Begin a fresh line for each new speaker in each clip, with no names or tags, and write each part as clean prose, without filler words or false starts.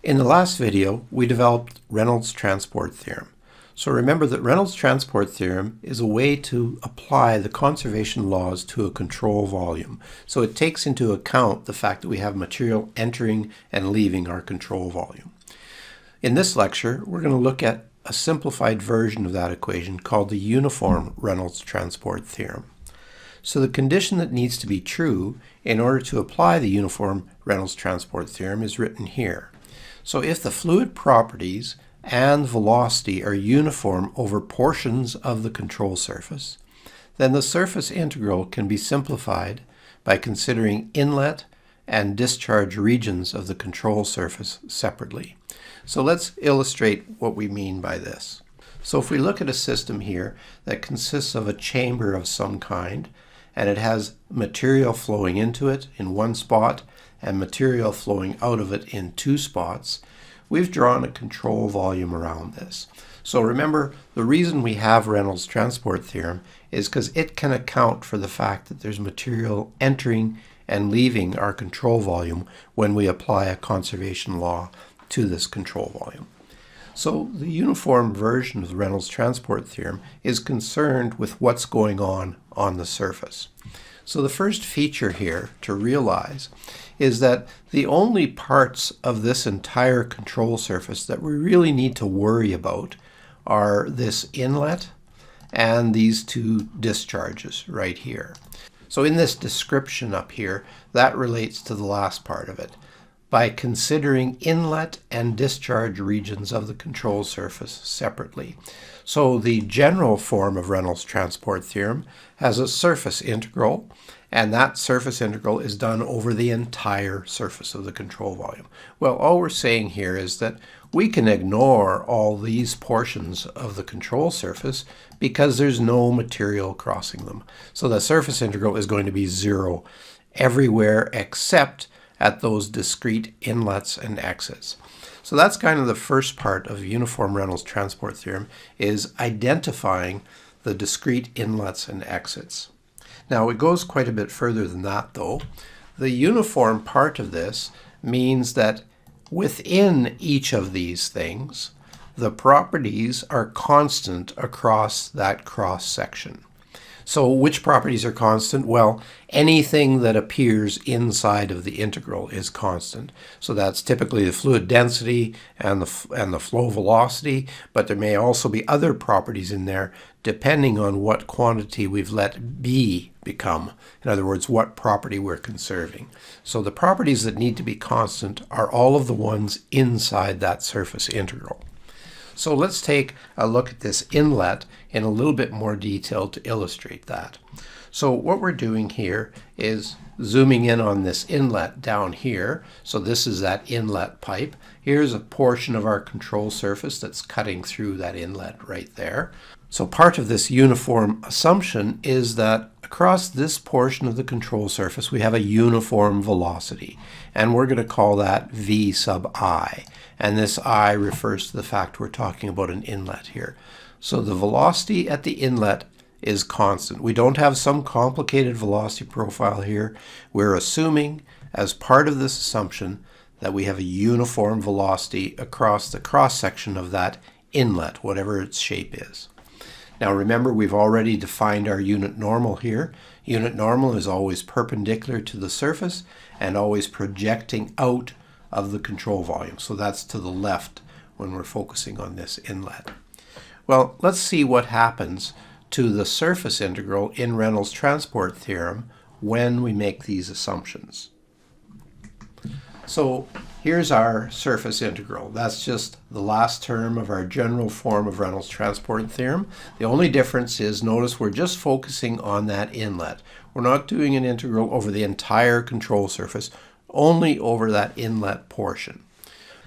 In the last video, we developed Reynolds Transport Theorem. So remember that Reynolds Transport Theorem is a way to apply the conservation laws to a control volume. So it takes into account the fact that we have material entering and leaving our control volume. In this lecture, we're going to look at a simplified version of that equation called the uniform Reynolds Transport Theorem. So the condition that needs to be true in order to apply the uniform Reynolds Transport Theorem is written here. So if the fluid properties and velocity are uniform over portions of the control surface, then the surface integral can be simplified by considering inlet and discharge regions of the control surface separately. So let's illustrate what we mean by this. So if we look at a system here that consists of a chamber of some kind, and it has material flowing into it in one spot and material flowing out of it in two spots, we've drawn a control volume around this. So remember, the reason we have Reynolds Transport Theorem is because it can account for the fact that there's material entering and leaving our control volume when we apply a conservation law to this control volume. So the uniform version of the Reynolds Transport Theorem is concerned with what's going on the surface. So the first feature here to realize is that the only parts of this entire control surface that we really need to worry about are this inlet and these two discharges right here. So in this description up here, that relates to the last part of it, by considering inlet and discharge regions of the control surface separately. So the general form of Reynolds Transport Theorem has a surface integral, and that surface integral is done over the entire surface of the control volume. Well, all we're saying here is that we can ignore all these portions of the control surface because there's no material crossing them. So the surface integral is going to be zero everywhere except at those discrete inlets and exits. So that's kind of the first part of uniform Reynolds Transport Theorem, is identifying the discrete inlets and exits. Now it goes quite a bit further than that though. The uniform part of this means that within each of these things, the properties are constant across that cross section. So which properties are constant? Well, anything that appears inside of the integral is constant. So that's typically the fluid density and the flow velocity, but there may also be other properties in there depending on what quantity we've let B become. In other words, what property we're conserving. So the properties that need to be constant are all of the ones inside that surface integral. So let's take a look at this inlet in a little bit more detail to illustrate that. So what we're doing here is zooming in on this inlet down here. So this is that inlet pipe. Here's a portion of our control surface that's cutting through that inlet right there. So part of this uniform assumption is that across this portion of the control surface we have a uniform velocity, and we're going to call that V sub I. And this I refers to the fact we're talking about an inlet here. So the velocity at the inlet is constant. We don't have some complicated velocity profile here. We're assuming, as part of this assumption, that we have a uniform velocity across the cross-section of that inlet, whatever its shape is. Now remember, we've already defined our unit normal here. Unit normal is always perpendicular to the surface and always projecting out of the control volume. So that's to the left when we're focusing on this inlet. Well, let's see what happens to the surface integral in Reynolds Transport Theorem when we make these assumptions. So here's our surface integral. That's just the last term of our general form of Reynolds Transport Theorem. The only difference is, notice we're just focusing on that inlet. We're not doing an integral over the entire control surface, only over that inlet portion.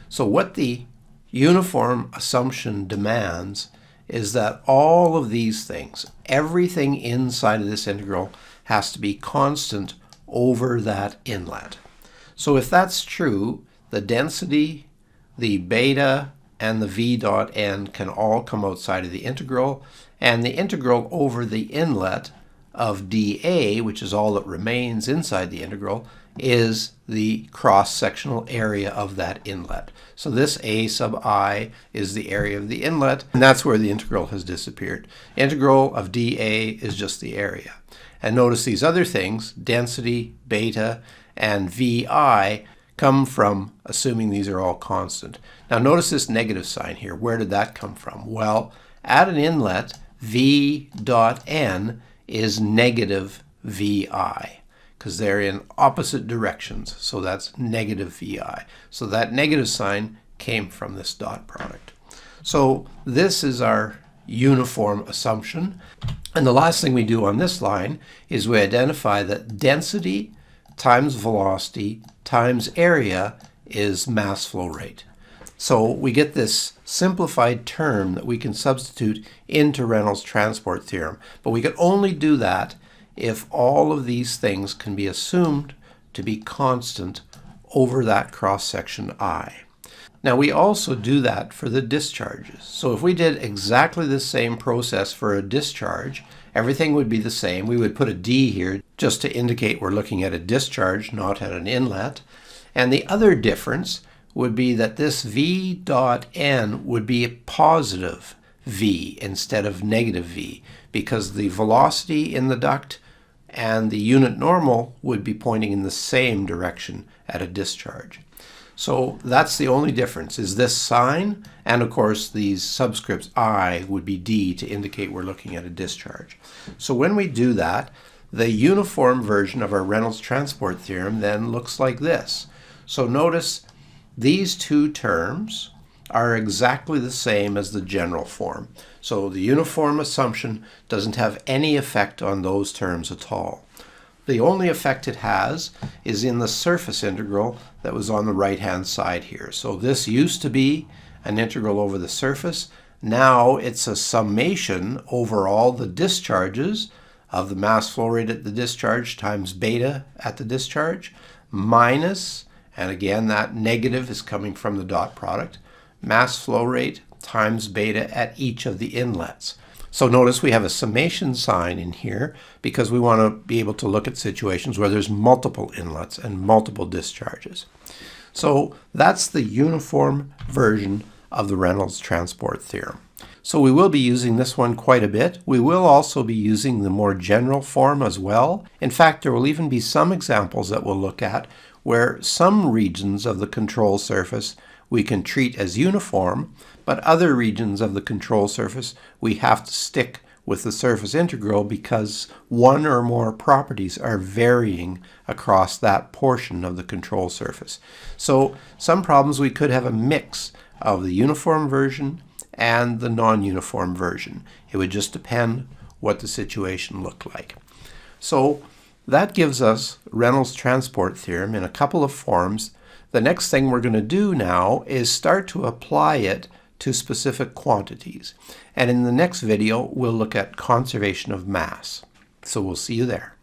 So what the uniform assumption demands is that all of these things, everything inside of this integral, has to be constant over that inlet. So if that's true, the density, the beta, and the v dot n can all come outside of the integral, and the integral over the inlet of dA, which is all that remains inside the integral, is the cross-sectional area of that inlet. So this a sub I is the area of the inlet, and that's where the integral has disappeared. Integral of dA is just the area. And notice these other things, density, beta, and VI, come from assuming these are all constant. Now notice this negative sign here. Where did that come from? Well, at an inlet, V dot N is negative VI, because they're in opposite directions, so that's negative VI. So that negative sign came from this dot product. So this is our uniform assumption. And the last thing we do on this line is we identify that density times velocity times area is mass flow rate. So we get this simplified term that we can substitute into Reynolds Transport Theorem. But we can only do that if all of these things can be assumed to be constant over that cross-section I. Now we also do that for the discharges. So if we did exactly the same process for a discharge, everything would be the same. We would put a D here just to indicate we're looking at a discharge, not at an inlet. And the other difference would be that this V dot N would be a positive V instead of negative V, because the velocity in the duct and the unit normal would be pointing in the same direction at a discharge. So that's the only difference, is this sign, and of course these subscripts I would be D to indicate we're looking at a discharge. So when we do that, the uniform version of our Reynolds Transport Theorem then looks like this. So notice these two terms are exactly the same as the general form. So the uniform assumption doesn't have any effect on those terms at all. The only effect it has is in the surface integral that was on the right-hand side here. So this used to be an integral over the surface. Now it's a summation over all the discharges of the mass flow rate at the discharge times beta at the discharge minus, and again that negative is coming from the dot product, mass flow rate times beta at each of the inlets. So notice we have a summation sign in here because we want to be able to look at situations where there's multiple inlets and multiple discharges. So that's the uniform version of the Reynolds Transport Theorem. So we will be using this one quite a bit. We will also be using the more general form as well. In fact, there will even be some examples that we'll look at where some regions of the control surface we can treat as uniform, but other regions of the control surface we have to stick with the surface integral because one or more properties are varying across that portion of the control surface. So some problems we could have a mix of the uniform version and the non-uniform version. It would just depend what the situation looked like. So that gives us Reynolds Transport Theorem in a couple of forms. The next thing we're going to do now is start to apply it to specific quantities. And in the next video, we'll look at conservation of mass. So we'll see you there.